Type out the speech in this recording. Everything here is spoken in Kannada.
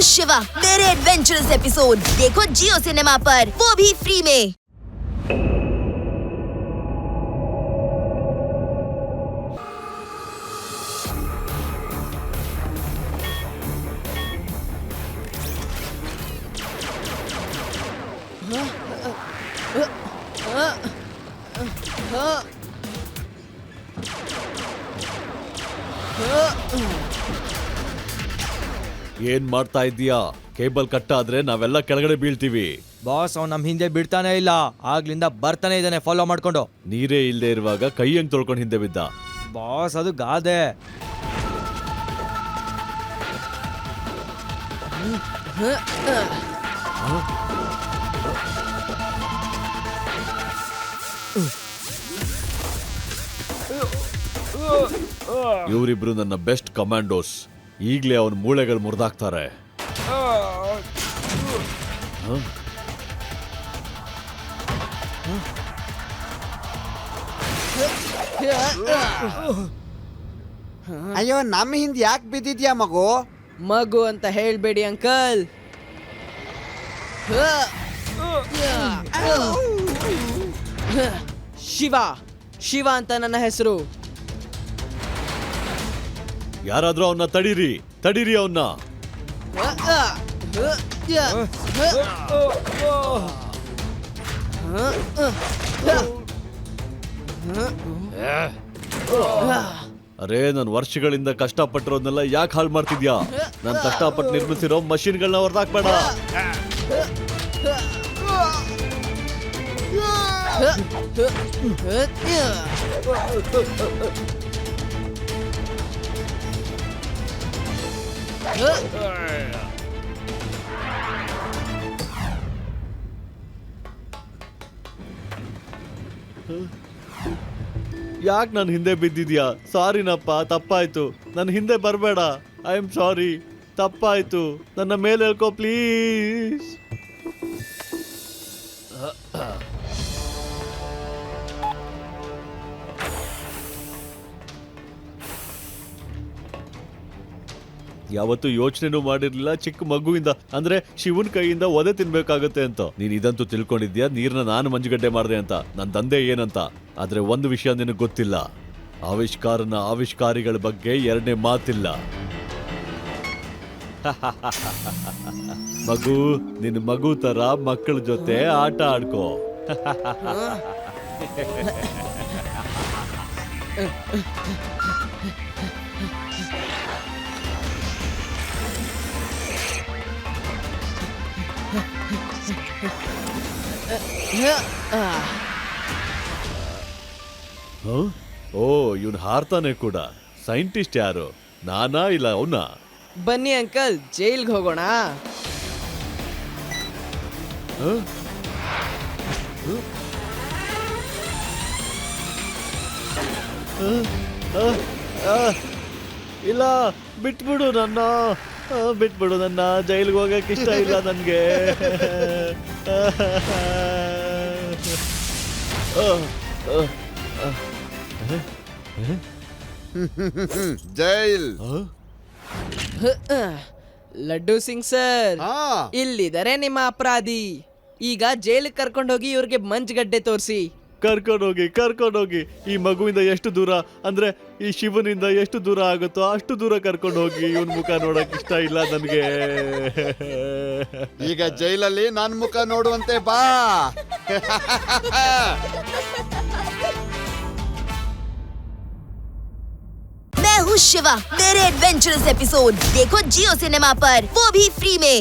शिवा मेरे एडवेंचरस एपिसोड देखो जियो सिनेमा पर, वो भी फ्री में। ಏನ್ ಮಾಡ್ತಾ ಇದ್ದೀಯಾ? ಕೇಬಲ್ ಕಟ್ ಆದ್ರೆ ನಾವೆಲ್ಲ ಕೆಳಗಡೆ ಬೀಳ್ತೀವಿ. ಬಾಸ್ ಅವ್ನು ನಮ್ ಹಿಂದೆ ಬಿಡ್ತಾನೆ ಇಲ್ಲ, ಆಗ್ಲಿಂದ ಬರ್ತಾನೆ ಇದ್ದಾನೆ ಫಾಲೋ ಮಾಡ್ಕೊಂಡು. ನೀರೇ ಇಲ್ಲದೆ ಇರುವಾಗ ಕೈ ಹೆಂಗ್ ತೊಳ್ಕೊಂಡು ಹಿಂದೆ ಬಿದ್ದ? ಬಾಸ್ ಅದು ಗಾದೆ. ಇವರಿಬ್ರು ನನ್ನ ಬೆಸ್ಟ್ ಕಮಾಂಡೋಸ್. ಈಗ್ಲೇ ಅವನ ಮೂಳೆಗಳು ಮುರಿದಾಕ್ತಾರೆ. ಅಯ್ಯೋ, ನಮ್ಮ ಹಿಂದೆ ಯಾಕೆ ಬಿದ್ದಿದ್ಯಾ ಮಗು? ಮಗು ಅಂತ ಹೇಳ್ಬೇಡಿ ಅಂಕಲ್. ಶಿವ ಶಿವ ಅಂತ ನನ್ನ ಹೆಸರು. ಯಾರಾದ್ರೂ ಅವನ್ನ ತಡೀರಿ, ತಡೀರಿ ಅವನ್ನ. ಅರೇ, ನಾನು ವರ್ಷಗಳಿಂದ ಕಷ್ಟಪಟ್ಟಿರೋದನ್ನೆಲ್ಲ ಯಾಕೆ ಹಾಳು ಮಾಡ್ತಿದ್ಯಾ? ನಾನು ಕಷ್ಟಪಟ್ಟು ನಿರ್ಮಿಸಿರೋ ಮಷಿನ್ಗಳನ್ನ ಹೊರದಾಕ್ಬೇಡ. ಯಾಕೆ ನಾನು ಹಿಂದೆ ಬಿದ್ದಿದ್ಯಾ? ಸಾರಿನಪ್ಪ, ತಪ್ಪಾಯ್ತು. ನನ್ನ ಹಿಂದೆ ಬರಬೇಡ. ಐ ಆಮ್ ಸಾರಿ, ತಪ್ಪಾಯ್ತು. ನನ್ನ ಮೇಲೆ ಹೇಳ್ಕೋ ಪ್ಲೀಸ್. ಯಾವತ್ತು ಯೋಚನೆನೂ ಮಾಡಿರ್ಲಿಲ್ಲ ಚಿಕ್ಕ ಮಗುವಿಂದ, ಅಂದ್ರೆ ಶಿವನ್ ಕೈಯಿಂದ ಒದೆ ತಿನ್ಬೇಕಾಗತ್ತೆ ಅಂತ. ನೀನ್ ಇದಂತೂ ತಿಳ್ಕೊಂಡಿದ್ಯಾ, ನೀರ್ನ ನಾನು ಮಂಜುಗಡ್ಡೆ ಮಾಡಿದೆ ಅಂತ, ನನ್ನ ದಂಧೆ ಏನಂತ. ಆದ್ರೆ ಒಂದು ವಿಷಯ ನಿನಗೆ ಗೊತ್ತಿಲ್ಲ, ಆವಿಷ್ಕಾರಿಗಳ ಬಗ್ಗೆ ಎರಡನೇ ಮಾತಿಲ್ಲ. ಮಗು, ನಿನ್ನ ಮಗು ತರ ಮಕ್ಕಳ ಜೊತೆ ಆಟ ಆಡ್ಕೋ. ಓ, ಇವನ್ ಹಾರ್ತಾನೆ ಕೂಡ. ಸೈಂಟಿಸ್ಟ್ ಯಾರು, ನಾನಾ ಇಲ್ಲ ಅವನ? ಬನ್ನಿ ಅಂಕಲ್, ಜೈಲ್ಗೆ ಹೋಗೋಣ. ಇಲ್ಲ, ಬಿಟ್ಬಿಡು ನನ್ನ, ಬಿಟ್ಬಿಡು ನನ್ನ. ಜೈಲ್ಗೆ ಹೋಗಕ್ಕೆ ಇಷ್ಟ ಇಲ್ಲ ನನ್ಗೆ. ಜೈಲ್. ಲಡ್ಡು ಸಿಂಗ್ ಸರ್, ಇಲ್ಲಿದ್ದಾರೆ ನಿಮ್ಮ ಅಪರಾಧಿ. ಈಗ ಜೈಲಿಗೆ ಕರ್ಕೊಂಡೋಗಿ ಇವ್ರಿಗೆ ಮಂಜುಗಡ್ಡೆ ತೋರಿಸಿ. ಕರ್ಕೊಂಡೋಗಿ. ಈ ಮಗುವಿಂದ ಎಷ್ಟು ದೂರ ಅಂದ್ರೆ ಈ ಶಿವನಿಂದ ಎಷ್ಟು ದೂರ ಆಗುತ್ತೋ ಅಷ್ಟು ದೂರ ಕರ್ಕೊಂಡೋಗಿ. ಇವನ್ ಮುಖ ನೋಡಕ್ ಇಷ್ಟ ಇಲ್ಲ ನನ್ಗೆ. ಈಗ ಜೈಲಲ್ಲಿ ನನ್ ಮುಖ ನೋಡುವಂತೆ ಬಾ. मैं हूँ शिवा मेरे एडवेंचरस एपिसोड देखो जियो सिनेमा पर, वो भी फ्री में।